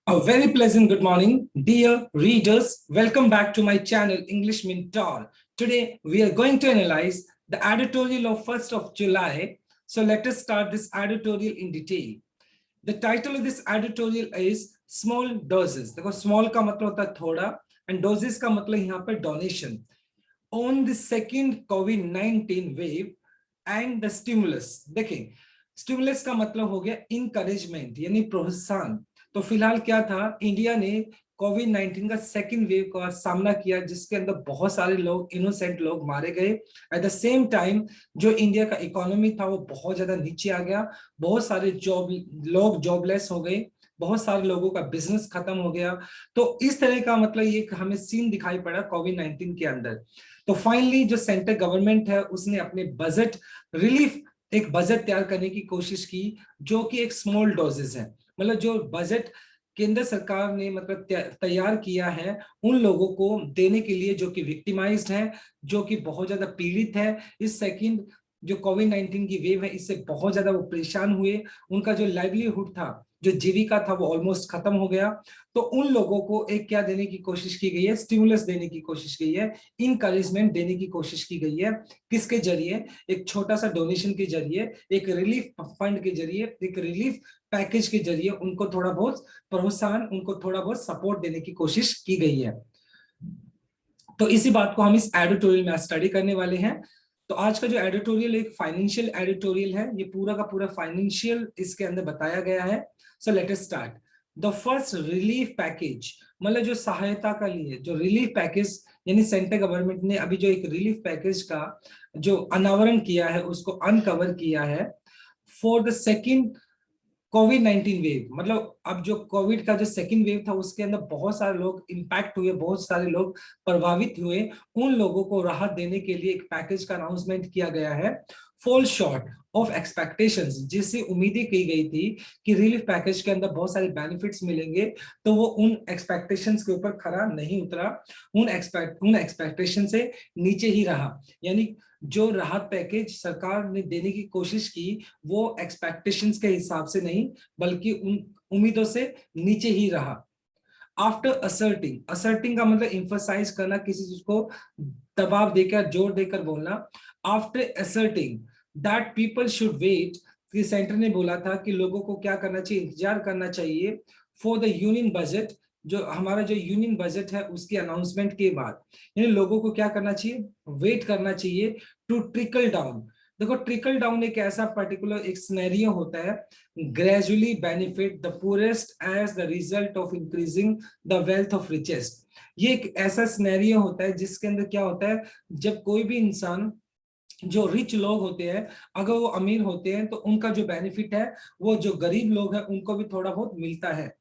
A very pleasant good morning, dear readers. Welcome back to my channel, English Mentor. Today, we are going to analyze the editorial of 1st of July. So let us start this editorial in detail. The title of this editorial is Small Doses. देखो small का मतलब होता है थोड़ा and doses का मतलब यहाँ पे donation. On the second COVID-19 wave and the stimulus. देखें, stimulus का मतलब हो गया encouragement यानी प्रोत्साहन. तो फिलहाल क्या था, इंडिया ने कोविड 19 का सेकेंड वेव का सामना किया जिसके अंदर बहुत सारे लोग इनोसेंट लोग मारे गए. एट द सेम टाइम जो इंडिया का इकोनॉमी था वो बहुत ज्यादा नीचे आ गया. बहुत सारे लोग जॉबलेस हो गए. बहुत सारे लोगों का बिजनेस खत्म हो गया. तो इस तरह का मतलब ये हमें सीन दिखाई पड़ा कोविड 19 के अंदर. तो फाइनली जो सेंट्रल गवर्नमेंट है उसने अपने बजट रिलीफ एक बजट तैयार करने की कोशिश की जो कि एक स्मॉल डोजेस है. मतलब जो बजट केंद्र सरकार ने मतलब तैयार किया है उन लोगों को देने के लिए जो कि विक्टिमाइज्ड है, जो कि बहुत ज्यादा पीड़ित है. इस सेकंड जो कोविड 19 की वेव है इससे बहुत ज्यादा वो परेशान हुए. उनका जो लाइवलीहुड था, जो जीविका था, वो ऑलमोस्ट खत्म हो गया. तो उन लोगों को एक क्या देने की कोशिश की गई है, स्टिमुलस देने की कोशिश की है, इनकरेजमेंट देने की कोशिश की गई है. किसके जरिए? एक छोटा सा डोनेशन के जरिए, एक रिलीफ फंड के जरिए, एक रिलीफ पैकेज के जरिए उनको थोड़ा बहुत प्रोत्साहन, उनको थोड़ा बहुत सपोर्ट देने की कोशिश की गई है. तो इसी बात को हम इस एडिटोरियल में स्टडी करने वाले हैं. तो आज का जो एडिटोरियल एक फाइनेंशियल एडिटोरियल है. ये पूरा का पूरा फाइनेंशियल इसके अंदर बताया गया है. So let us start. The first relief package, मतलब जो सहायता का लिए जो रिलीफ पैकेज यानी सेंट्रल गवर्नमेंट ने अभी जो एक रिलीफ पैकेज का जो अनावरण किया है उसको अनकवर किया है for the second Covid 19 wave. मतलब अब जो कोविड का जो सेकंड वेव था उसके अंदर बहुत सारे लोग इंपैक्ट हुए, बहुत सारे लोग प्रभावित हुए. उन लोगों को राहत देने के लिए एक पैकेज का अनाउंसमेंट किया गया है. फॉल शॉर्ट ऑफ एक्सपेक्टेशंस, जिससे उम्मीदें की गई थी कि रिलीफ पैकेज के अंदर बहुत सारे बेनिफिट्स मिलेंगे, तो वो उन एक्सपेक्टेशंस के ऊपर खरा नहीं उतरा. उन एक्सपेक्टेशन से नीचे ही रहा. यानी जो राहत पैकेज सरकार ने देने की कोशिश की वो एक्सपेक्टेशंस के हिसाब से नहीं बल्कि उन उम्मीदों से नीचे ही रहा. आफ्टर असर्टिंग, असर्टिंग का मतलब इंफोसाइज करना, किसी चीज को दबाव देकर जोर देकर बोलना. After asserting that people should wait, कि सेंटर ने बोला था कि लोगों को क्या करना चाहिए, इंतजार करना चाहिए फॉर द यूनियन बजट, जो हमारा जो यूनियन बजट है उसके अनाउंसमेंट के बाद. यानी लोगों को क्या करना चाहिए, वेट करना चाहिए टू ट्रिकल डाउन. देखो ट्रिकल डाउन एक ऐसा पर्टिकुलर एक सिनेरियो होता है, gradually benefit the poorest as the result of increasing the wealth of richest. ये एक ऐसा सिनेरियो होता है जिसके अंदर क्या होता है, जब कोई भी इंसान, जो रिच लोग होते हैं अगर वो अमीर होते हैं तो उनका जो बेनिफिट है वो जो गरीब लोग हैं उनको भी थोड़ा बहुत मिलता है.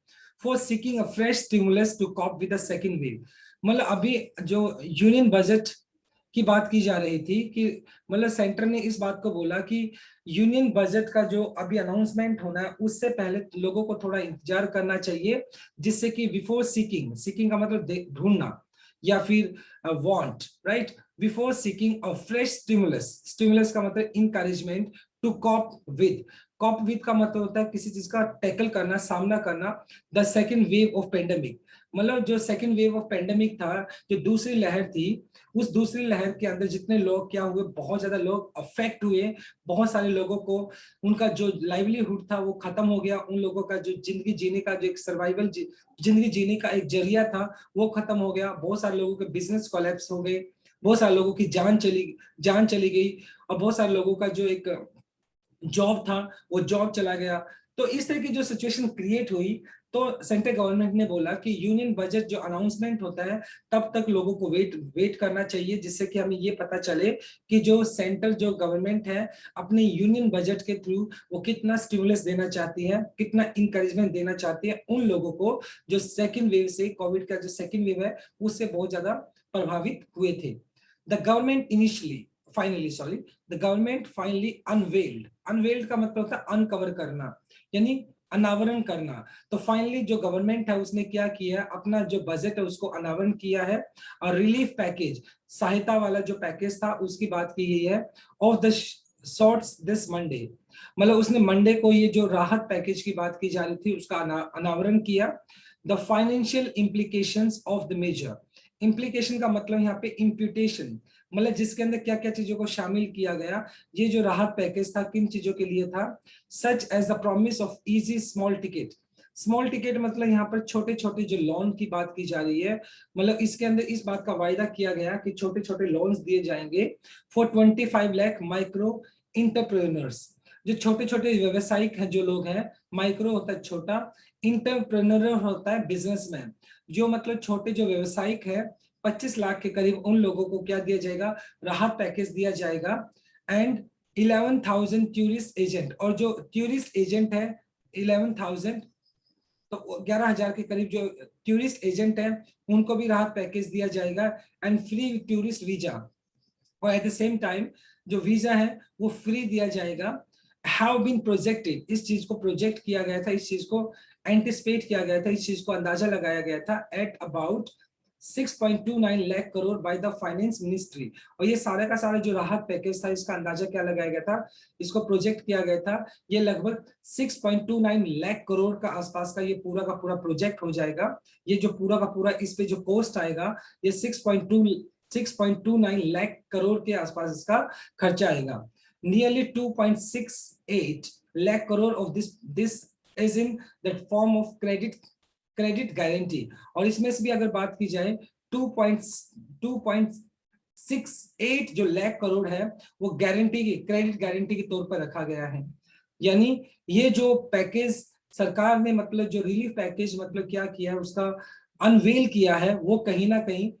For seeking a fresh stimulus to cope with the second wave. मतलब अभी जो यूनियन बजट की बात की जा रही थी कि मतलब सेंटर ने इस बात को बोला कि यूनियन बजट का जो अभी अनाउंसमेंट होना है उससे पहले लोगों को थोड़ा इंतजार करना चाहिए, जिससे कि बिफोर सीकिंग, सीकिंग का मतलब ढूंढना या फिर want, right, before seeking a fresh stimulus. Stimulus का मतलब encouragement to cope with. Cope with का मतलब होता है किसी चीज का टैकल करना, सामना करना. The second wave of pandemic, मतलब जो सेकेंड वेव ऑफ पेंडेमिक था, जो दूसरी लहर थी, उस दूसरी लहर के अंदर जितने लोग क्या हुए, बहुत ज्यादा लोग अफेक्ट हुए. बहुत सारे लोगों को उनका जो लाइवलीहुड था वो खत्म हो गया. उन लोगों का जो जिंदगी जीने का जो एक सर्वाइवल जिंदगी जीने का एक जरिया था वो खत्म हो गया. बहुत सारे लोगों के बिजनेस कोलैप्स हो गए. बहुत सारे लोगों की जान चली गई. और बहुत सारे लोगों का जो एक जॉब था वो जॉब चला गया. तो इस तरह की जो सिचुएशन क्रिएट हुई, तो सेंट्रल गवर्नमेंट ने बोला कि यूनियन बजट जो अनाउंसमेंट होता है तब तक लोगों को वेट करना चाहिए, जिससे कि हमें ये पता चले कि जो सेंट्रल जो गवर्नमेंट है अपने यूनियन बजट के थ्रू वो कितना स्टिमुलस देना चाहती है, कितना इंकरेजमेंट देना चाहती है उन लोगों को जो सेकेंड वेव से, कोविड का जो सेकेंड वेव है उससे बहुत ज्यादा प्रभावित हुए थे. The government initially finally sorry the government finally unveiled का मतलब होता है अनकवर करना यानी अनावरण करना. तो फाइनली जो गवर्नमेंट है उसने क्या किया, अपना जो बजट है उसको अनावरण किया है. और रिलीफ पैकेज, सहायता वाला जो पैकेज था उसकी बात की गई है of the sorts this Monday. मतलब उसने मंडे को ये जो राहत पैकेज की बात की जा रही थी उसका अनावरण किया. The financial implications of the measure. Implication का मतलब यहाँ पे इम्प्यूटेशन, मतलब जिसके अंदर क्या क्या चीजों को शामिल किया गया। ये जो राहत पैकेज था किन चीजों के लिए था? Such as the promise of easy small ticket. Small ticket मतलब यहाँ पर छोटे छोटे जो लोन की बात की जा रही है, मतलब इसके अंदर इस बात का वायदा किया गया कि छोटे छोटे लोन्स दिए जाएंगे फॉर 25 लाख माइक्रो इंटरप्रेन्योर्स। जो छोटे छोटे व्यवसायिक हैं, जो लोग हैं, माइक्रो होता है छोटा, इंटरप्रेन्योर होता है बिजनेसमैन। जो मतलब छोटे जो व्यवसायिक है 25 लाख के करीब, उन लोगों को क्या दिया जाएगा? राहत पैकेज दिया जाएगा। एंड 11,000 टूरिस्ट एजेंट, और जो टूरिस्ट एजेंट है 11,000, तो 11,000 के करीब जो टूरिस्ट एजेंट है उनको भी राहत पैकेज दिया जाएगा। एंड फ्री टूरिस्ट वीजा, और एट द सेम टाइम जो वीजा है वो फ्री दिया जाएगा। हैव बीन प्रोजेक्टेड, इस चीज को प्रोजेक्ट किया गया था, इस चीज को एंटिसिपेट किया गया था, इस चीज को अंदाजा लगाया गया था at about 6.29 lakh crore by the finance ministry. और ये सारा का सारा जो राहत पैकेज था इसका अंदाजा क्या लगाया गया था, इसको प्रोजेक्ट किया गया था, ये लगभग 6.29 लाख करोड़ का आसपास का ये पूरा का पूरा प्रोजेक्ट हो जाएगा। ये जो पूरा का पूरा इस पे जो कॉस्ट आएगा ये 6.29 लाख करोड़ के आसपास इसका खर्चा आएगा। Nearly 2.68 lakh crore of this is in that form of credit guarantee. और इसमें से भी अगर बात की जाए 2.68 जो लाख करोड़ है वो गारंटी की, क्रेडिट गारंटी के तौर पर रखा गया है। यानी ये जो पैकेज सरकार ने, मतलब जो रिलीफ पैकेज मतलब क्या किया है, उसका अनवेल किया है, वो कहीं ना कहीं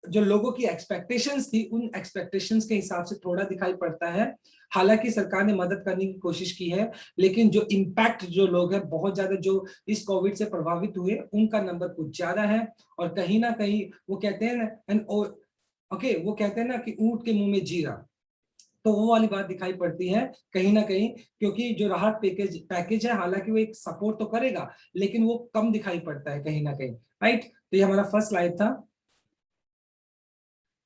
जो लोगों की एक्सपेक्टेशंस थी उन एक्सपेक्टेशंस के हिसाब से थोड़ा दिखाई पड़ता है। हालांकि सरकार ने मदद करने की कोशिश की है, लेकिन जो इम्पैक्ट जो लोग हैं बहुत ज्यादा जो इस कोविड से प्रभावित हुए उनका नंबर कुछ ज्यादा है। और कहीं ना कहीं वो कहते हैं ना, वो कहते हैं ना कि ऊंट के मुंह में जीरा, तो वो वाली बात दिखाई पड़ती है कहीं ना कहीं। क्योंकि जो राहत पैकेज है, हालांकि वो एक सपोर्ट तो करेगा लेकिन वो कम दिखाई पड़ता है कहीं ना कहीं, राइट। तो ये हमारा फर्स्ट स्लाइड था।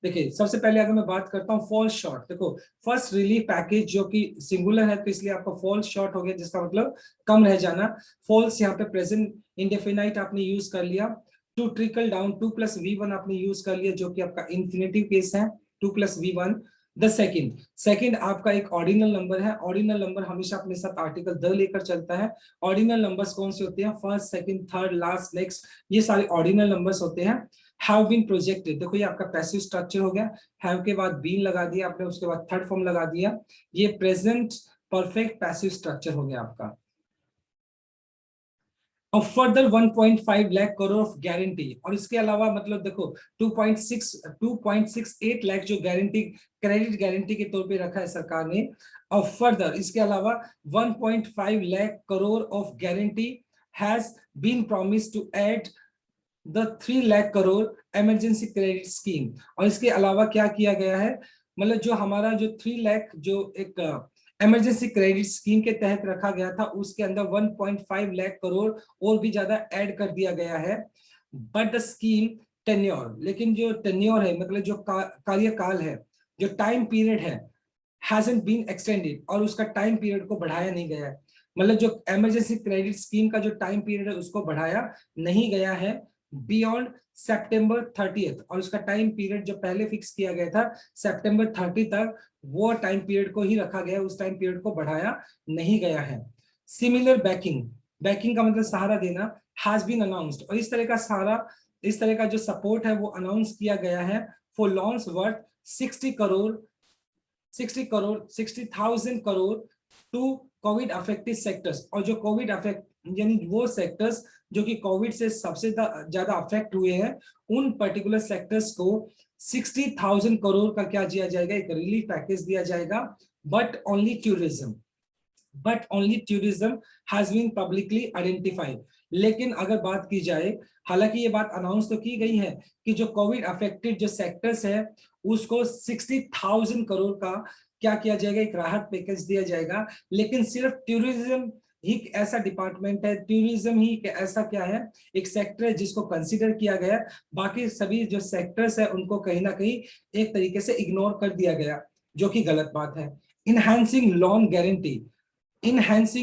देखिए सबसे पहले अगर मैं बात करता हूँ फॉल्स शॉर्ट, देखो फर्स्ट रिलीफ पैकेज जो कि सिंगुलर है तो इसलिए आपका फॉल्स शॉर्ट हो गया, जिसका मतलब कम रह जाना। फॉल्स यहाँ पे प्रेजेंट इंडेफिनाइट आपने यूज कर लिया। टू ट्रिकल डाउन 2+V1 आपने यूज कर लिया जो कि आपका इन्फिनेटिव केस है 2+V1। द सेकंड आपका एक ऑर्डिनल नंबर है। ऑर्डिनल नंबर हमेशा अपने साथ आर्टिकल द लेकर चलता है। ऑर्डिनल नंबर्स कौन से होते हैं? First, second, third, last, next, ये सारे ऑर्डिनल नंबर्स होते हैं। हैव बीन प्रोजेक्टेड, देखो ये आपका पैसिव स्ट्रक्चर हो गया। हैव के बाद बीन लगा दिया आपने, उसके बाद थर्ड फॉर्म लगा दिया, ये प्रेजेंट परफेक्ट पैसिव स्ट्रक्चर हो गया आपका। और further 1.5 lakh crore of guarantee, और इसके अलावा मतलब देखो 2.68 लाख जो गारंटी, क्रेडिट गारंटी के तौर पे रखा है सरकार ने। और फर्दर इसके अलावा 1.5 lakh crore of guarantee has been promise to add the 3 lakh crore emergency credit scheme. और इसके अलावा क्या किया गया है, मतलब जो हमारा जो 3 लाख जो एक इमरजेंसी क्रेडिट स्कीम के तहत रखा गया था उसके अंदर 1.5 लाख करोड़ और भी ज्यादा ऐड कर दिया गया है। बट द स्कीम टेन्योर, लेकिन जो टेन्योर है मतलब जो कार्यकाल है, जो टाइम पीरियड है, hasn't been extended, और उसका टाइम पीरियड को बढ़ाया नहीं गया है। मतलब जो इमरजेंसी क्रेडिट स्कीम का जो टाइम पीरियड है उसको बढ़ाया नहीं गया है बियॉन्ड September 30th, और उसका टाइम पीरियड जो पहले फिक्स किया गया था September 30 तक, वो टाइम पीरियड को ही रखा गया, उस टाइम पीरियड को बढ़ाया नहीं गया है। सिमिलर बैकिंग का मतलब सहारा देना, हैज बीन अनाउंस्ड, और इस तरह का जो सपोर्ट है वो अनाउंस किया गया है for loans worth 60,000 crore to Covid affected sectors. और जो कोविड अफेक्ट यानी वो सेक्टर्स जो कि कोविड से सबसे ज्यादा अफेक्ट हुए हैं, उन पर्टिकुलर सेक्टर्स को 60,000 करोड़ का क्या दिया जाएगा, एक रिलीफ पैकेज दिया जाएगा। But only tourism has been publicly identified. लेकिन अगर बात की जाए, हालांकि ये बात अनाउंस तो की गई है कि जो कोविड अफेक्टेड जो सेक्टर्स है उसको 60,000 करोड़ का क्या किया जाएगा, एक राहत पैकेज दिया जाएगा। लेकिन सिर्फ टूरिज्म ही ऐसा डिपार्टमेंट है, टूरिज्म ही ऐसा क्या है, एक सेक्टर है जिसको कंसीडर किया गया। बाकी सभी जो सेक्टर्स है उनको कहीं ना कहीं एक तरीके से इग्नोर कर दिया गया, जो कि गलत बात है। इनहैंसिंग लोन गारंटी, इनहैंस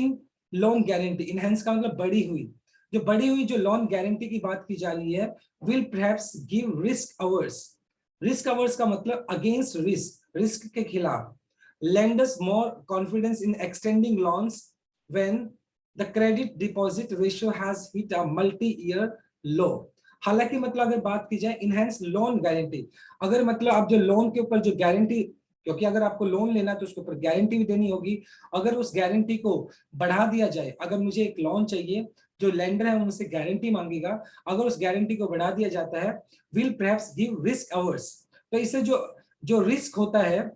का मतलब बढ़ी हुई, जो बढ़ी हुई जो लोन गारंटी की बात की जा रही है, will perhaps give risk averse. Risk averse का मतलब अगेंस्ट रिस्क, रिस्क के खिलाफ। lenders more confidence in extending loans when the credit deposit ratio has hit a multi-year low। हालांकि मतलब अगर बात की जाए इनहेंस लोन गारंटी, अगर मतलब आप जो लोन के ऊपर जो गारंटी, क्योंकि अगर आपको लोन लेना है तो उसके ऊपर गारंटी भी देनी होगी, अगर उस गारंटी को बढ़ा दिया जाए, अगर मुझे एक लोन चाहिए, जो लेंडर है उनसे गारंटी मांगेगा, अगर उस गारंटी को बढ़ा दिया जाता है, will perhaps give risk averse. तो इससे जो जो रिस्क होता है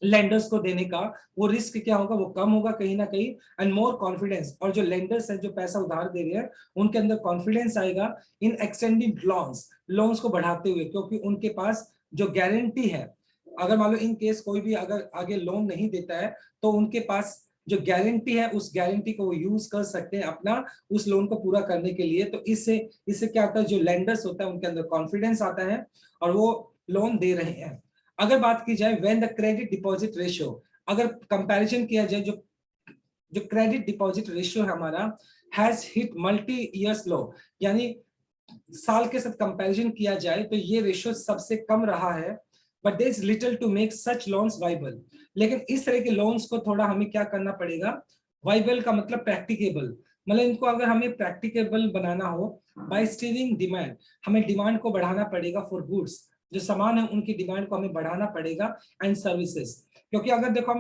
लेंडर्स को देने का, वो रिस्क क्या होगा, वो कम होगा कहीं ना कहीं, एंड मोर कॉन्फिडेंस, और जो लेंडर्स हैं जो पैसा उधार दे रहे हैं उनके अंदर कॉन्फिडेंस आएगा इन एक्सटेंडिंग लोन्स, लोन्स को बढ़ाते हुए, क्योंकि उनके पास जो गारंटी है, अगर मान लो इन केस कोई भी अगर आगे लोन नहीं देता है तो उनके पास जो गारंटी है उस गारंटी को वो यूज कर सकते हैं अपना उस लोन को पूरा करने के लिए। तो इससे इससे क्या होता है, जो लेंडर्स होता है उनके अंदर कॉन्फिडेंस आता है और वो लोन दे रहे हैं। अगर बात की जाए when the credit deposit ratio, अगर कंपैरिजन किया जाए जो जो क्रेडिट डिपॉजिट रेशियो है हमारा, हैज हिट मल्टी ईयर्स लो, यानी साल के साथ कंपैरिजन किया जाए तो ये रेशियो सबसे कम रहा है। But there is little to make such loans viable, लेकिन इस तरह के लोन्स को थोड़ा हमें क्या करना पड़ेगा, वाइबल का मतलब प्रैक्टिकेबल, मतलब इनको अगर हमें प्रैक्टिकेबल बनाना हो बाय स्टीरिंग डिमांड, हमें डिमांड को बढ़ाना पड़ेगा फॉर गुड्स, जो सामान है उनकी डिमांड को हमें बढ़ाना पड़ेगा, एंड सर्विसेज। क्योंकि अगर देखो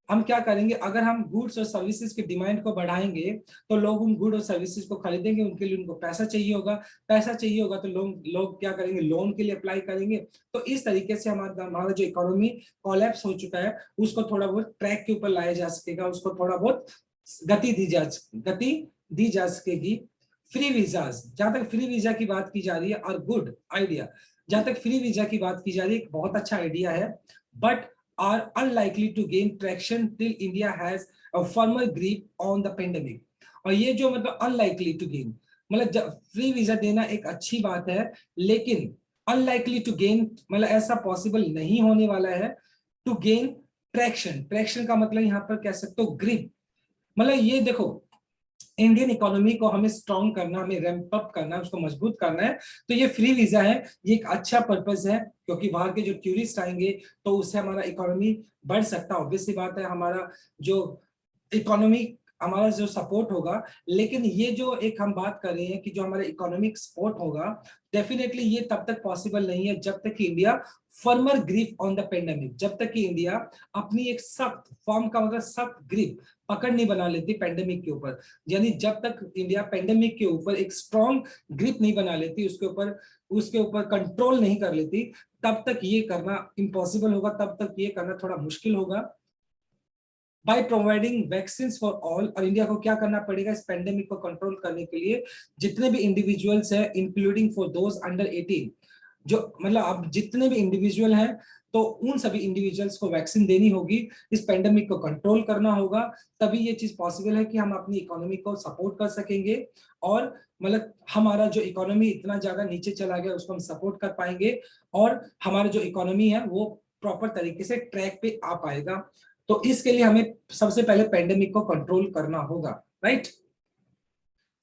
हम क्या करेंगे, अगर हम गुड्स और सर्विसेज की डिमांड को बढ़ाएंगे तो लोग उन गुड और सर्विसेज को खरीदेंगे, उनके लिए उनको पैसा चाहिए होगा, पैसा चाहिए होगा तो लोग क्या करेंगे, लोन के लिए अप्लाई करेंगे। तो इस तरीके से हमारा जो इकोनॉमी कोलैप्स हो चुका है उसको थोड़ा बहुत ट्रैक के ऊपर लाया जा सकेगा, उसको थोड़ा बहुत गति दी जा सकेगी। फ्री वीजाज, जहां तक फ्री वीजा की बात की जा रही है, और गुड आइडिया, जहां तक फ्री वीजा की बात की जा रही है, एक बहुत अच्छा आइडिया है, but are unlikely to gain traction till India has a firmer grip on the pandemic. और ये जो मतलब अनलाइकली टू गेन, मतलब फ्री वीजा देना एक अच्छी बात है, लेकिन अनलाइकली टू गेन मतलब ऐसा पॉसिबल नहीं होने वाला है टू गेन ट्रैक्शन। ट्रैक्शन का मतलब यहाँ पर कह सकते हो ग्रिप, मतलब ये देखो इंडियन इकोनॉमी को हमें स्ट्रॉन्ग करना, हमें रैंप अप करना है, उसको मजबूत करना है। तो ये फ्री वीजा है, ये एक अच्छा पर्पस है, क्योंकि बाहर के जो टूरिस्ट आएंगे तो उससे हमारा इकोनॉमी बढ़ सकता है। ऑब्वियस सी बात है, हमारा जो इकोनॉमी, हमारा जो सपोर्ट होगा। लेकिन ये जो एक हम बात कर रहे हैं कि जो हमारा इकोनॉमिक सपोर्ट होगा, डेफिनेटली ये तब तक पॉसिबल नहीं है जब तक कि India firmer grip on the pandemic, जब तक कि इंडिया अपनी एक सख्त, फर्म का मतलब सख्त ग्रिप, पकड़ नहीं बना लेती पेंडेमिक के ऊपर। यानी जब तक इंडिया पेंडेमिक के ऊपर एक स्ट्रॉन्ग ग्रिप नहीं बना लेती, उसके ऊपर कंट्रोल नहीं कर लेती, तब तक ये करना इम्पॉसिबल होगा, तब तक ये करना थोड़ा मुश्किल होगा। By providing vaccine for all, और इंडिया को क्या करना पड़ेगा इस पेंडेमिक को कंट्रोल करने के लिए, जितने भी इंडिविजुअल्स हैं इंक्लूडिंग फॉर दोज अंडर 18, जो मतलब अब जितने भी इंडिविजुअल हैं तो उन सभी इंडिविजुअल्स को वैक्सीन देनी होगी, इस पेंडेमिक को कंट्रोल करना होगा, तभी ये चीज पॉसिबल है कि हम अपनी इकोनॉमी को सपोर्ट कर सकेंगे, और मतलब हमारा जो इकोनॉमी इतना ज्यादा नीचे चला गया उसको हम सपोर्ट कर पाएंगे, और हमारा जो इकोनॉमी है वो प्रॉपर तरीके से ट्रैक पे आ पाएगा। तो इसके लिए हमें सबसे पहले पेंडेमिक को कंट्रोल करना होगा, right.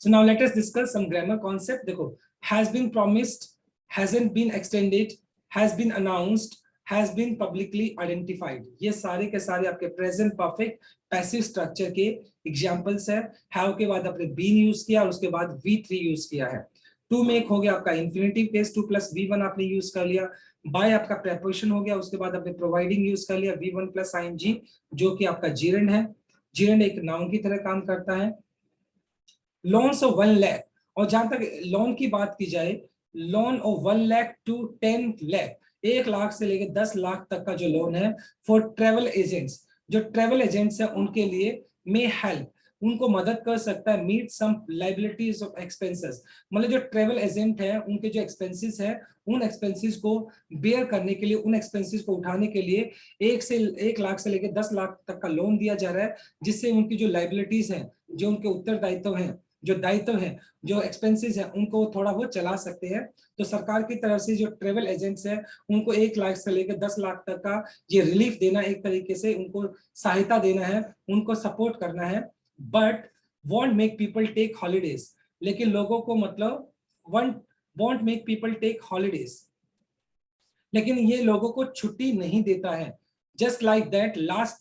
So now let us discuss some grammar concept. देखो, has been promised, hasn't been extended, has been announced, has been publicly identified, ये सारे के सारे आपके प्रेजेंट परफेक्ट पैसिव स्ट्रक्चर के एग्जांपल्स है। हैव के बाद आपने बीन यूज किया और उसके बाद V3 यूज किया है। टू मेक हो गया आपका इंफिनिटिव केस, 2 + V1 आपने यूज कर लिया। बाय आपका प्रेपोजिशन हो गया, उसके बाद आपने प्रोवाइडिंग यूज कर लिया, V1 + ing, जो कि आपका जीरेंड है। जीरेंड एक नाउन की तरह काम करता है। लोन्स ऑफ 1 लाख, और जहां तक लोन की बात की जाए, loan of 1 lakh to 10 lakh, 1 lakh से लेकर 10 लाख तक का जो लोन है फॉर ट्रेवल एजेंट्स, जो ट्रेवल एजेंट्स है उनके लिए मे हेल्प, उनको मदद कर सकता है, meet some liabilities of expenses, मतलब जो ट्रेवल एजेंट है उनके जो एक्सपेंसेस है उन एक्सपेंसेस को बेयर करने के लिए, उन एक्सपेंसेस को उठाने के लिए 1 लाख से लेकर 10 लाख तक का लोन दिया जा रहा है, जिससे उनकी जो लाइबिलिटीज हैं, जो उनके उत्तरदायित्व हैं, जो दायित्व है, जो एक्सपेंसेस है, उनको थोड़ा बहुत चला सकते हैं। तो सरकार की तरफ से जो ट्रेवल एजेंट्स है उनको 1 लाख से लेकर 10 लाख तक का ये रिलीफ देना, एक तरीके से उनको सहायता देना है, उनको सपोर्ट करना है। But won't make people take holidays, लेकिन लोगों को मतलब won't make people take holidays, लेकिन ये लोगों को छुट्टी नहीं देता है। Just like that last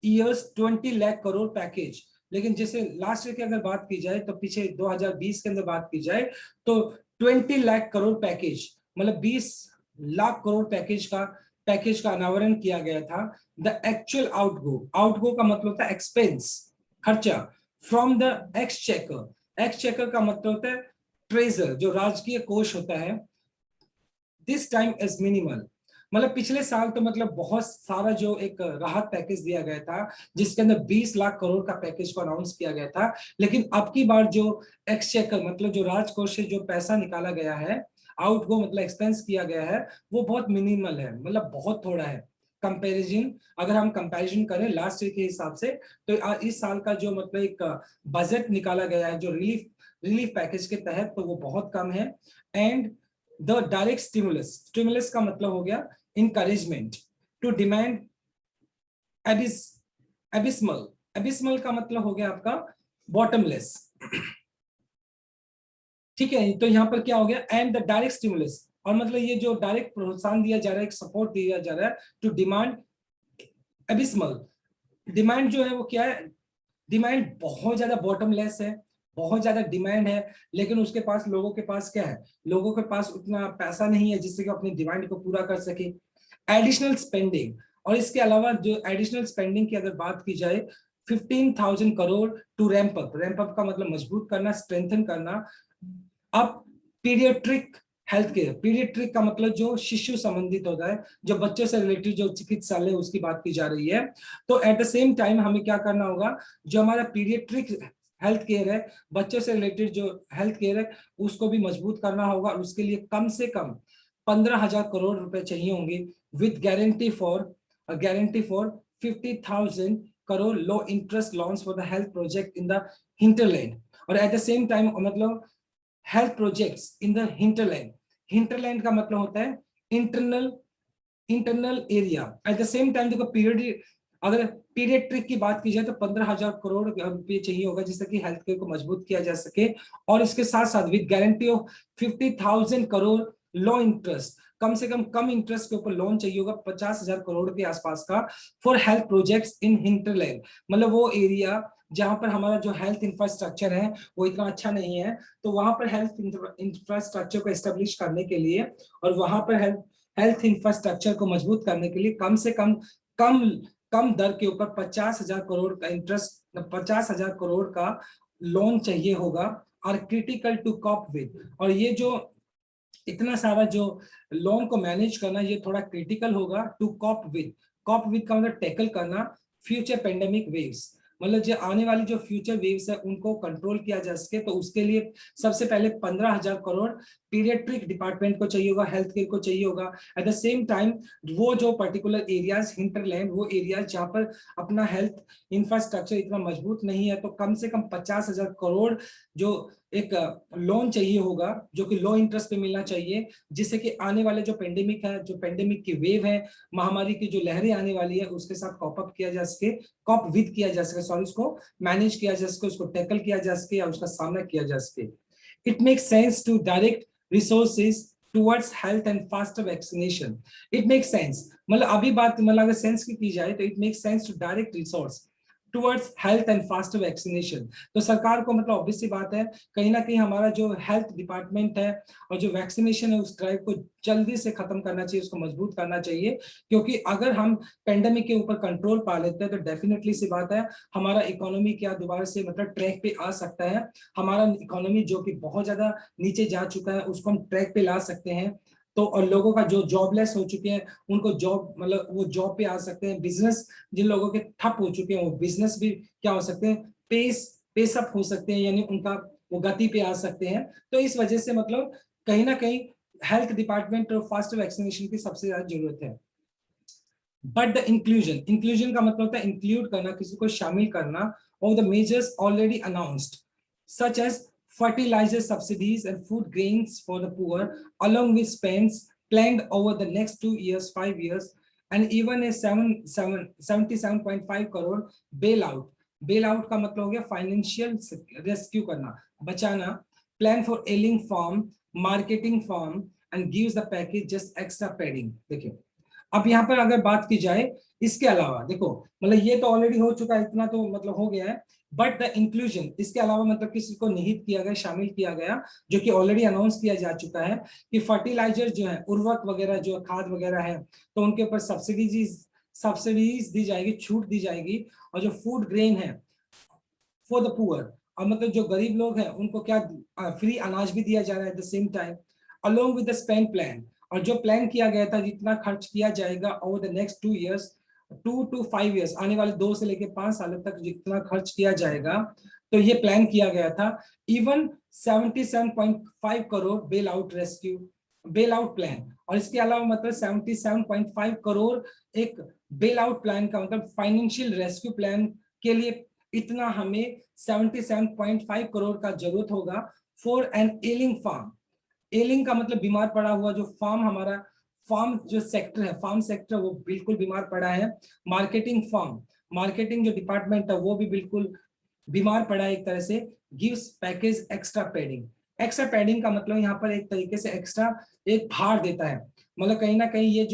years 20 lakh crore package, लेकिन जैसे लास्ट ईयर की अगर बात की जाए तो पीछे 2020 के अंदर बात की जाए तो 20 लाख करोड़ पैकेज, मतलब 20 लाख करोड़ पैकेज का अनावरण किया गया था। द एक्चुअल आउटगो का मतलब होता है एक्सपेंस, खर्चा, फ्रॉम द एक्सचेकर का मतलब होता है ट्रेजर, जो राजकीय कोष होता है। दिस टाइम इज मिनिमल, मतलब पिछले साल तो मतलब बहुत सारा जो एक राहत पैकेज दिया गया था जिसके अंदर 20 लाख करोड़ का पैकेज को अनाउंस किया गया था, लेकिन अब की बार जो एक्सचेकर मतलब जो राजकोष से जो पैसा निकाला गया है, आउटगो मतलब एक्सपेंस किया गया है, वो बहुत मिनिमल है, मतलब बहुत थोड़ा है। कंपैरिजन, अगर हम कंपैरिजन करें लास्ट ईयर के हिसाब से, तो इस साल का जो मतलब एक बजट निकाला गया है जो रिलीफ पैकेज के तहत, तो वो बहुत कम है। एंड द डायरेक्ट स्टिमुलस का मतलब हो गया encouragement to demand एबिसमल का मतलब हो गया आपका बॉटमलेस। ठीक है, तो यहां पर क्या हो गया, एंड द डायरेक्ट स्टिमुलस, और मतलब ये जो डायरेक्ट प्रोत्साहन दिया जा रहा है, एक सपोर्ट दिया जा रहा है टू डिमांड एबिसमल। डिमांड जो है वो क्या है, डिमांड बहुत ज्यादा बॉटमलेस है, बहुत ज्यादा डिमांड है, लेकिन उसके पास, लोगों के पास क्या है, लोगों के पास उतना पैसा नहीं है जिससे कि अपनी डिमांड को पूरा कर सके। एडिशनल स्पेंडिंग, और इसके अलावा जो एडिशनल स्पेंडिंग की अगर बात की जाए, 15,000 करोड़ टू रैंप अप का मतलब मजबूत करना, स्ट्रेंथन करना। अब पीडियाट्रिक हेल्थ केयर, पीडियाट्रिक का मतलब जो शिशु संबंधित होता है, जो बच्चों से रिलेटेड जो चिकित्सालय उसकी बात की जा रही है। तो एट द सेम टाइम हमें क्या करना होगा, जो हमारा पीडियाट्रिक हेल्थ केयर है, बच्चों से रिलेटेड जो हेल्थ केयर है, उसको भी मजबूत करना होगा। उसके लिए कम से कम 15,000 करोड़ रुपए चाहिए होंगे, with guarantee for 50,000 crore low interest loans for the health project in the hinterland. और एट द सेम टाइम मतलब health projects in the hinterland का मतलब होता है internal area. At the same time देखो, अगर पीडियाट्रिक की बात की जाए तो 15,000 करोड़ रुपए चाहिए होगा जिससे कि हेल्थ केयर को मजबूत किया जा सके। और इसके साथ साथ with guarantee of 50,000 crore low interest, कम से कम इंटरेस्ट के ऊपर लोन चाहिए होगा 50,000 करोड़ के आसपास का, for health projects in hinterland, मतलब वो एरिया जहां पर हमारा जो हेल्थ इंफ्रास्ट्रक्चर है वो इतना अच्छा नहीं है, तो वहां पर हेल्थ इंफ्रास्ट्रक्चर को एस्टेब्लिश करने के लिए और वहां पर हेल्थ इंफ्रास्ट्रक्चर को मजबूत करने के लिए कम से कम कम दर के ऊपर 50,000 करोड़ का इंटरेस्ट, 50,000 करोड़ का लोन चाहिए होगा। और क्रिटिकल टू कॉप विद, और ये जो इतना सारा जो लोन को मैनेज करना, ये थोड़ा क्रिटिकल होगा। टू कॉप विद का मतलब टैकल करना फ्यूचर पेंडेमिक वेव्स, मतलब जो आने वाली जो फ्यूचर वेव्स है उनको कंट्रोल किया जा सके, तो उसके लिए सबसे पहले 15,000 करोड़ पीडियाट्रिक डिपार्टमेंट को चाहिए होगा, हेल्थ केयर को चाहिए होगा। एट द सेम टाइम वो जो पर्टिकुलर एरियाज हिंटरलैंड, वो एरियाज जहां पर अपना हेल्थ इंफ्रास्ट्रक्चर इतना मजबूत नहीं है, तो कम से कम 50,000 करोड़ जो एक लोन चाहिए होगा, जो कि लो इंटरेस्ट पे मिलना चाहिए, जिससे कि आने वाले जो पेंडेमिक है, जो पेंडेमिक की वेव है, महामारी की जो लहरें आने वाली है, उसके साथ कॉप अप किया जा सके, कॉप विद किया जा सके, सॉरी, उसको मैनेज किया जा सके, उसको टैकल किया जा सके या उसका सामना किया जा सके। It makes sense to direct resources towards health and faster vaccination. It makes sense, मतलब अभी बात मतलब अगर सेंस की जाए तो it makes sense to direct resource towards health and faster vaccination. तो सरकार को मतलब ऑब्वियस सी बात है, कहीं ना कहीं हमारा जो हेल्थ डिपार्टमेंट है और जो वैक्सीनेशन है उस ड्राइव को जल्दी से खत्म करना चाहिए, उसको मजबूत करना चाहिए। क्योंकि अगर हम पेंडेमिक के ऊपर कंट्रोल पा लेते हैं तो डेफिनेटली सी बात है, हमारा इकोनॉमी क्या दोबारा से मतलब ट्रैक पे आ सकता है। हमारा इकोनॉमी जो कि बहुत ज्यादा नीचे जा चुका है उसको हम ट्रैक पे ला सकते हैं। तो और लोगों का जो जॉबलेस हो चुके हैं उनको जॉब, मतलब वो जॉब पे आ सकते हैं। बिजनेस जिन लोगों के ठप हो चुके हैं वो बिजनेस भी क्या हो सकते हैं, पेस अप हो सकते हैं, यानी उनका वो गति पे आ सकते हैं। तो इस वजह से मतलब कहीं ना कहीं हेल्थ डिपार्टमेंट और फास्ट वैक्सीनेशन की सबसे ज्यादा जरूरत है। बट द इंक्लूजन का मतलब होता है इंक्लूड करना, किसी को शामिल करना, of the measures already announced such as fertilizer subsidies and food grains for the poor, along with spends planned over the next 2 years, 5 years, and even a 77.5 crore bailout। Bail out का मतलब हो गया financial rescue करना, बचाना, plan for ailing firm, marketing firm and gives the package just extra padding. देखिए अब यहाँ पर अगर बात की जाए इसके अलावा, देखो मतलब ये तो ऑलरेडी हो चुका है, इतना तो मतलब हो गया है, बट द इंक्लूजन इसके अलावा मतलब किसी को निहित किया गया, शामिल किया गया, जो कि ऑलरेडी अनाउंस किया जा चुका है कि फर्टिलाइजर जो है, उर्वरक वगैरह जो खाद वगैरह है, तो उनके ऊपर सब्सिडीज दी जाएगी, छूट दी जाएगी। और जो फूड ग्रेन है फॉर द पुअर, और मतलब जो गरीब लोग हैं उनको क्या फ्री अनाज भी दिया जा रहा है at the same time, along with the spend plan. और जो प्लान किया गया था जितना खर्च किया जाएगा over the next 2 years, 2 to 5 years, आने वाले 2 से लेकर 5 सालों तक जितना खर्च किया जाएगा, तो ये प्लान किया गया था। Even 77.5 crore bail out rescue, bail out plan, और इसके अलावा मतलब 77.5 करोड़ एक बेल आउट प्लान का मतलब फाइनेंशियल रेस्क्यू प्लान के लिए इतना हमें 77.5 करोड़ का जरूरत होगा फॉर एन एलिंग फार्म। एलिंग का मतलब बीमार पड़ा हुआ जो फार्म, हमारा फार्म जो सेक्टर है, फार्म सेक्टर वो बिल्कुल बीमार पड़ा है। मार्केटिंग फार्म, मार्केटिंग जो डिपार्टमेंट है वो भी बिल्कुल बीमार पड़ा है एक तरह से। गिव्स पैकेज एक्स्ट्रा पेडिंग, एक्स्ट्रा पेडिंग का मतलब यहाँ पर एक तरीके से एक्स्ट्रा एक भार देता है, मतलब कहीं ना कहीं ये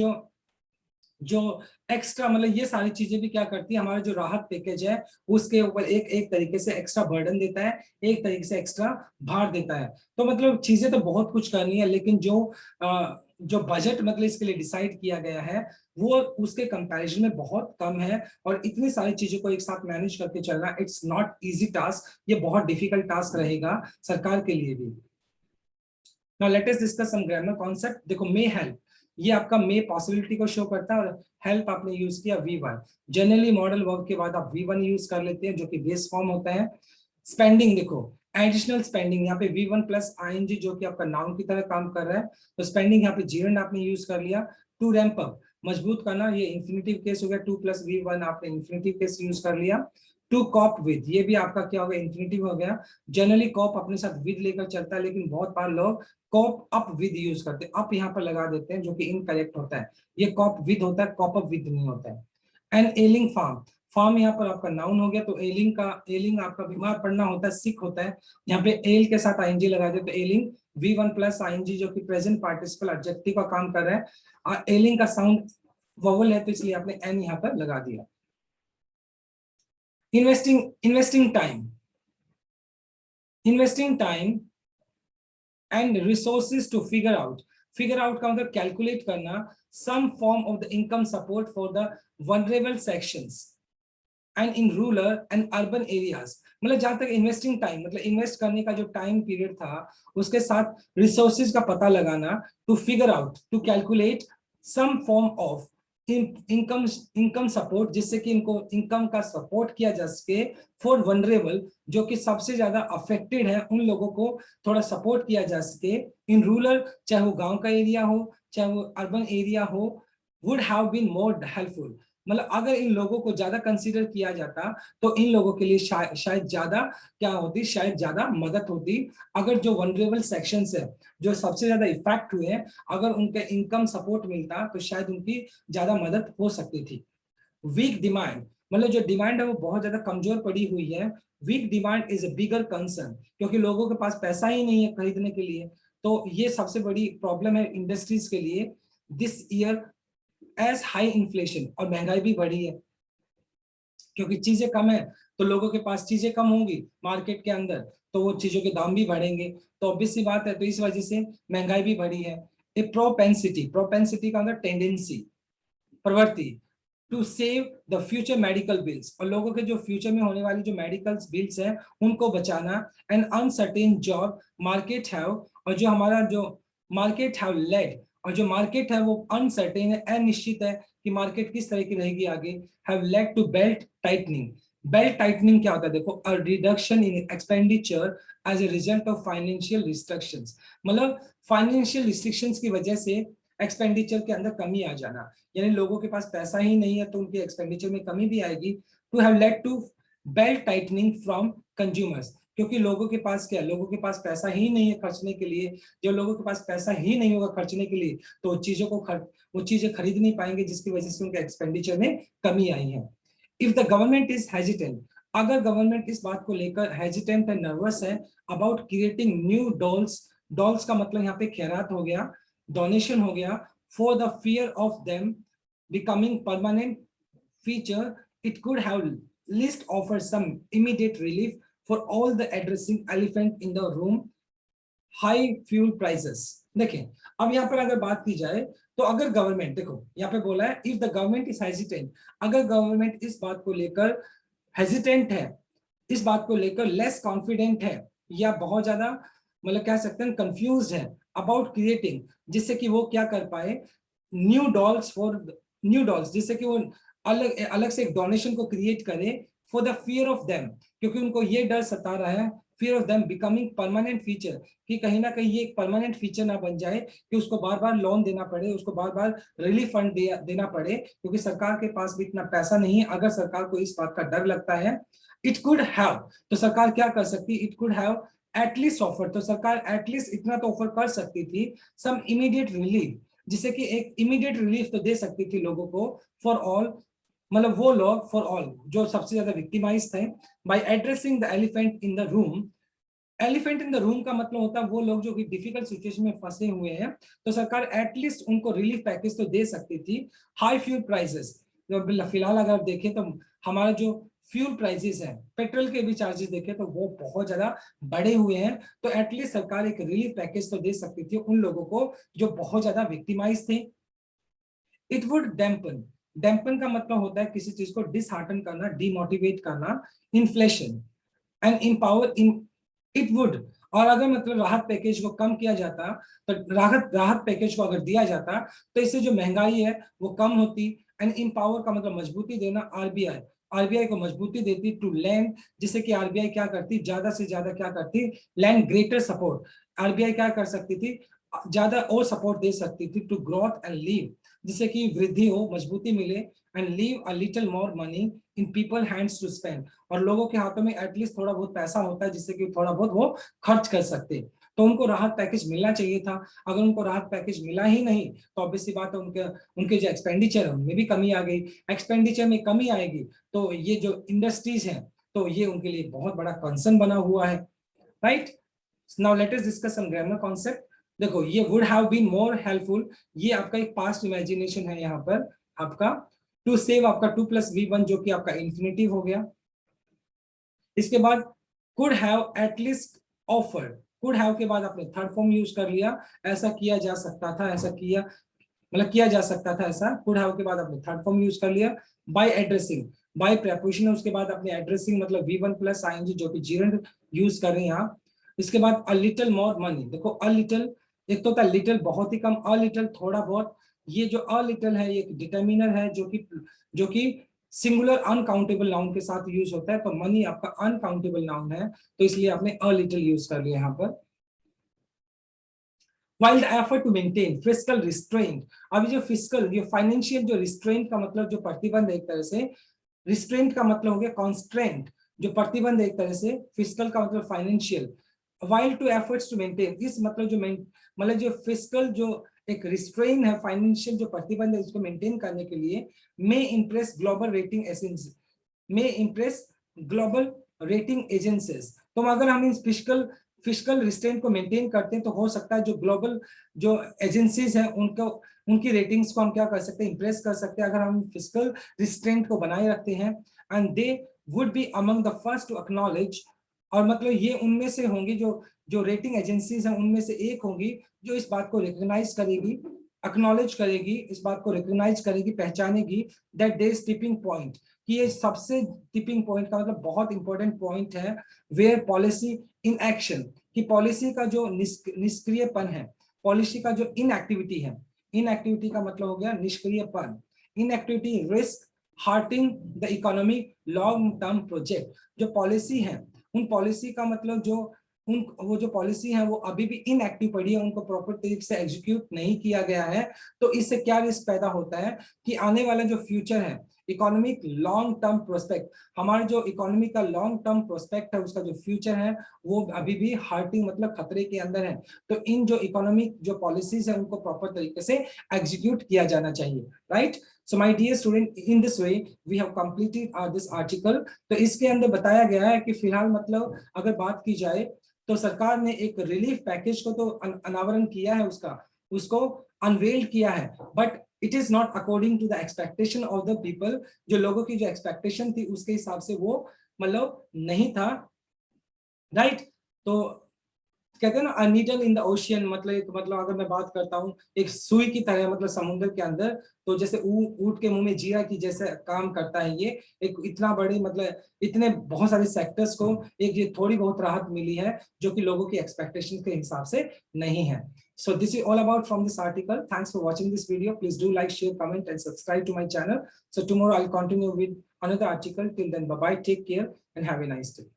जो एक्स्ट्रा मतलब ये सारी चीजें भी क्या करती है, हमारा जो राहत पैकेज है उसके ऊपर एक एक तरीके से एक्स्ट्रा बर्डन देता है, एक तरीके से एक्स्ट्रा भार देता है। तो मतलब चीजें तो बहुत कुछ करनी है, लेकिन जो बजट मतलब इसके लिए डिसाइड किया गया है वो उसके कंपैरिजन में बहुत कम है। और इतनी सारी चीजों को एक साथ मैनेज करके चलना, इट्स नॉट इजी टास्क, ये बहुत डिफिकल्ट टास्क रहेगा सरकार के लिए भी। Now let us discuss some grammar concept. देखो मे हेल्प, ये आपका मे पॉसिबिलिटी को शो करता है, और हेल्प आपने यूज किया V1। जनरली मॉडल वर्ब के बाद आप V1 यूज कर लेते हैं जो कि बेस फॉर्म होता है। स्पेंडिंग, देखो एडिशनल स्पेंडिंग, यहाँ पे V1 प्लस आईएनजी जो कि आपका नाउन की तरह काम कर रहा है, तो स्पेंडिंग यहाँ पे जीरेंड आपने यूज कर लिया। टू रैंप अप, मजबूत करना, ये इंफिनिटिव केस हो गया, 2 + V1 आपने इंफिनिटिव केस यूज कर लिया। टू कॉप विद, ये भी आपका क्या हो गया, इंफिनिटिव हो गया। जनरली कॉप अपने साथ विद लेकर चलता है, लेकिन बहुत बार लोग कॉप अप विद यूज करते हैं, अप यहाँ पर लगा देते हैं जो कि इनकरेक्ट होता है। ये कॉप विद होता है, कॉप अप विद नहीं होता है। एंड एलिंग फार्म, फार्म यहाँ पर आपका नाउन हो गया, तो एलिंग का, एलिंग आपका बीमार पड़ना होता है, सिक होता है, यहाँ पे एल के साथ आईएनजी लगा दे तो एलिंग। V1 प्लस आईएनजी जो कि प्रेजेंट पार्टिसिपल एडजेक्टिव का काम कर रहा है, और एलिंग का साउंड वोवल है तो इसलिए आपने एन यहाँ पर लगा दिया। Investing time, investing time and resources to figure out, figure out का मतलब कैलकुलेट करना, some form of the income support for the vulnerable sections and in rural and urban areas. मतलब जहां तक इन्वेस्टिंग टाइम, मतलब इन्वेस्ट करने का जो टाइम पीरियड था उसके साथ रिसोर्सेज का पता लगाना, to figure out, to calculate some form of income, income support, जिससे कि इनको इनकम का सपोर्ट किया जा सके फॉर वनरेबल, जो कि सबसे ज्यादा अफेक्टेड है, उन लोगों को थोड़ा सपोर्ट किया जा सके। इन रूरल, चाहे वो गांव का एरिया हो चाहे वो अर्बन एरिया हो, would have been more helpful. मतलब अगर इन लोगों को ज्यादा कंसीडर किया जाता तो इन लोगों के लिए शायद ज्यादा क्या होती, शायद ज्यादा मदद होती। अगर जो वनरेबल सेक्शंस है, जो सबसे ज्यादा इफेक्ट हुए हैं, अगर उनके इनकम सपोर्ट मिलता तो शायद उनकी ज्यादा मदद हो सकती थी। वीक डिमांड, मतलब जो डिमांड है वो बहुत ज्यादा कमजोर पड़ी हुई है। Weak demand is a bigger concern, क्योंकि लोगों के पास पैसा ही नहीं है खरीदने के लिए, तो ये सबसे बड़ी प्रॉब्लम है इंडस्ट्रीज के लिए this year. As high inflation, और महंगाई भी बढ़ी है, क्योंकि चीजें कम है तो लोगों के पास चीजें कम होंगी मार्केट के अंदर, तो वो चीजों के दाम भी बढ़ेंगे, तो ऑब्वियस सी बात है, तो इस वजह से महंगाई भी बढ़ी है। ए प्रोपेंसिटी, प्रोपेंसिटी का अंदर टेंडेंसी, प्रवृत्ति, to save the future medical bills, और लोगों के जो फ्यूचर में होने वाली जो मेडिकल बिल्स हैं उनको बचाना। And uncertain job market have, और जो हमारा जो मार्केट हैव लेड, और जो मार्केट है वो अनसर्टेन है, अनिश्चित है कि मार्केट किस तरह की रहेगी आगे, have led to belt tightening. Belt tightening क्या होता है, देखो a reduction in expenditure as a result of financial restrictions, मतलब फाइनेंशियल रिस्ट्रिक्शंस की वजह से एक्सपेंडिचर के अंदर कमी आ जाना, यानी लोगों के पास पैसा ही नहीं है तो उनके एक्सपेंडिचर में कमी भी आएगी। To have led to belt tightening from consumers, क्योंकि लोगों के पास क्या, लोगों के पास पैसा ही नहीं है खर्चने के लिए। जब लोगों के पास पैसा ही नहीं होगा खर्चने के लिए तो वो चीजें खरीद नहीं पाएंगे, जिसकी वजह से उनके एक्सपेंडिचर में कमी आई है। If the government is hesitant, अगर गवर्नमेंट इस बात को लेकर हेजिटेंट एंड नर्वस है about creating new dolls, dolls का मतलब यहाँ पे खैरात हो गया, डोनेशन हो गया, for the fear of them becoming permanent feature, it could have least offer some immediate relief for all the addressing elephant in the room, high fuel prices. देखें, अब यहाँ पर अगर बात की जाए तो अगर गवर्नमेंट, देखो यहाँ पे बोला है if the government is hesitant, अगर गवर्नमेंट इस बात को लेकर हेजिटेंट है, इस बात को लेकर लेस कॉन्फिडेंट है, या बहुत ज्यादा मतलब कह सकते हैं कंफ्यूज है अबाउट क्रिएटिंग, जिससे कि वो क्या कर पाए new dolls for new dolls, जिससे कि वो अलग अलग से एक डोनेशन को क्रिएट करे for the fear of them, क्योंकि उनको ये डर सता रहा है fear of them becoming permanent feature, कि कहीं ना कहीं ये एक परमानेंट फीचर ना बन जाए कि उसको बार बार लोन देना पड़े, उसको बार बार रिलीफ फंड देना पड़े, क्योंकि सरकार के पास भी इतना पैसा नहीं है। अगर सरकार को इस बात का डर लगता है, इट कुड हैव, तो सरकार क्या कर सकती, it could have at least offer, तो सरकार एटलीस्ट इतना तो ऑफर कर सकती थी सम इमीडिएट रिलीफ, जिससे कि एक इमीडिएट रिलीफ तो दे सकती थी लोगों को, फॉर ऑल, मतलब वो लोग फॉर ऑल जो सबसे ज्यादा विक्टिमाइज थे, by addressing the elephant in the room. Elephant in the room का मतलब होता है वो लोग जो कि डिफिकल्ट सिचुएशन में फंसे हुए हैं, तो सरकार एटलीस्ट उनको रिलीफ पैकेज तो दे सकती थी। हाई फ्यूल प्राइसेस, फिलहाल अगर आप देखें तो हमारा जो फ्यूल प्राइसेस है, पेट्रोल के भी चार्जेस देखें तो वो बहुत ज्यादा बढ़े हुए हैं, तो एटलीस्ट सरकार एक रिलीफ पैकेज तो दे सकती थी उन लोगों को जो बहुत ज्यादा विक्टिमाइज थे। इट वुड डैम्पन, डैम्पन का मतलब होता है किसी चीज को डिसहार्टन करना, डिमोटिवेट करना, inflation and empower in, it would, और अगर मतलब राहत पैकेज को कम किया जाता, तो राहत पैकेज को अगर दिया जाता तो इससे जो महंगाई है वो कम होती। एंड इम्पावर का मतलब मजबूती देना, आरबीआई, आरबीआई को मजबूती देती टू लैंड, जिससे कि आरबीआई क्या करती, ज्यादा से ज्यादा क्या करती, लैंड ग्रेटर सपोर्ट, आरबीआई क्या कर सकती थी, ज्यादा और सपोर्ट दे सकती थी टू ग्रोथ एंड लीव, जिससे कि वृद्धि हो, मजबूती मिले, and leave a little more money in people hands to spend, और लोगों के हाथों में एटलीस्ट थोड़ा बहुत पैसा होता है जिससे कि थोड़ा बहुत वो खर्च कर सकते। तो उनको राहत पैकेज मिलना चाहिए था। अगर उनको राहत पैकेज मिला ही नहीं तो ऑब्वियसली बात है उनके उनके जो एक्सपेंडिचर है उनमें भी कमी आ गई, एक्सपेंडिचर में कमी आएगी तो ये जो इंडस्ट्रीज हैं तो ये उनके लिए बहुत बड़ा कंसर्न बना हुआ है, right. Now let us discuss some grammar concept. देखो ये would have been more helpful, ये आपका एक पास्ट इमेजिनेशन है यहाँ पर आपका, टू सेव आपका 2+v1 जो कि आपका इंफिनिटिव हो गया। इसके बाद could have at least offered, could have के बाद आपने थर्ड फॉर्म यूज कर लिया, ऐसा किया जा सकता था, ऐसा किया मतलब किया जा सकता था ऐसा, कुड हैव के बाद आपने थर्ड फॉर्म यूज कर लिया। बाय एड्रेसिंग, बाय प्रेपोजिशन, उसके बाद आपने एड्रेसिंग मतलब v1 प्लस आईएनजी जो कि जीरंड यूज कर रहे हैं आप। इसके बाद अ लिटिल मोर मनी, देखो अ लिटिल, एक तो होता है लिटिल बहुत ही कम, अ लिटिल थोड़ा बहुत, ये जो अ लिटिल है ये डिटर्मिनर है जो कि सिंगुलर अनकाउंटेबल नाउन के साथ यूज होता है, तो मनी आपका अनकाउंटेबल नाउन है तो इसलिए आपने अ लिटिल यूज कर लिया यहाँ पर। While the effort to maintain fiscal restraint, अभी जो फिजिकल जो फाइनेंशियल जो रिस्ट्रेंट का मतलब जो प्रतिबंध एक तरह से, रिस्ट्रेंट का मतलब हो गया कॉन्स्ट्रेंट, जो प्रतिबंध एक तरह से, फिजिकल का मतलब financial, while to efforts to maintain, इस मतलब जो मतलब जो फिजिकल जो एक रिस्ट्रेन है, फाइनेंशियल जो प्रतिबंध है इसको मेंटेन करने के लिए, मे इंप्रेस ग्लोबल रेटिंग एजेंसी, मे इंप्रेस ग्लोबल रेटिंग एजेंसीज, तो अगर हम इस फिजिकल रिस्ट्रेंट को मेंटेन करते हैं तो हो सकता है जो ग्लोबल जो एजेंसीज हैं उनको, उनकी रेटिंग्स को हम क्या कर सकते हैं, इंप्रेस कर सकते हैं अगर हम फिजिकल रिस्ट्रेंट को बनाए रखते हैं। And they would be among the first to acknowledge, और मतलब ये उनमें से होंगी जो रेटिंग एजेंसीज हैं उनमें से एक होंगी जो इस बात को रिकॉग्नाइज करेगी, एक्नॉलेज करेगी, इस बात को रिकॉग्नाइज करेगी, पहचानेगी that there is tipping point, कि ये सबसे टिपिंग पॉइंट का मतलब बहुत इंपॉर्टेंट पॉइंट है, वेयर पॉलिसी इन एक्शन, कि पॉलिसी का जो निष्क्रियपन है, पॉलिसी का जो इनएक्टिविटी है, इनएक्टिविटी का मतलब हो गया निष्क्रियपन, inactivity risk hurting the economy long term project, जो पॉलिसी है उन पॉलिसी का मतलब जो उन वो जो पॉलिसी है वो अभी भी इनएक्टिव पड़ी है, उनको प्रॉपर तरीके से एग्जीक्यूट नहीं किया गया है, तो इससे क्या रिस्क पैदा होता है कि आने वाला जो फ्यूचर है इकोनॉमिक लॉन्ग टर्म प्रोस्पेक्ट, हमारे जो इकोनॉमी का लॉन्ग टर्म प्रोस्पेक्ट है, उसका जो फ्यूचर है वो अभी भी हर्टिंग मतलब खतरे के अंदर है। तो इन जो इकोनॉमिक जो पॉलिसीज है उनको प्रॉपर तरीके से एग्जीक्यूट किया जाना चाहिए, right. So my dear student, in this way we have completed this article. तो इसके अंदर बताया गया है कि फिलहाल मतलब अगर बात की जाए तो सरकार ने एक रिलीफ पैकेज को तो अनावरण किया है, उसको अनवेल किया है, but it is not according to the expectation of the people. जो लोगों की जो एक्सपेक्टेशन थी उसके हिसाब से वो मतलब नहीं था, राइट। तो कहते हैं ना a needle in the ocean, मतलब अगर मैं बात करता हूँ एक सुई की तरह मतलब समुद्र के अंदर, तो जैसे ऊंट के मुंह में जीरा की जैसे काम करता है ये, एक इतना बड़ी मतलब इतने बहुत सारे सेक्टर्स को एक ये थोड़ी बहुत राहत मिली है जो कि लोगों की एक्सपेक्टेशंस के हिसाब से नहीं है। So this is all about from this article. Thanks for watching this video. Please do like, share, comment and subscribe to my channel. So tomorrow I'll continue with another article. Till then, bye bye, take care and have a nice day.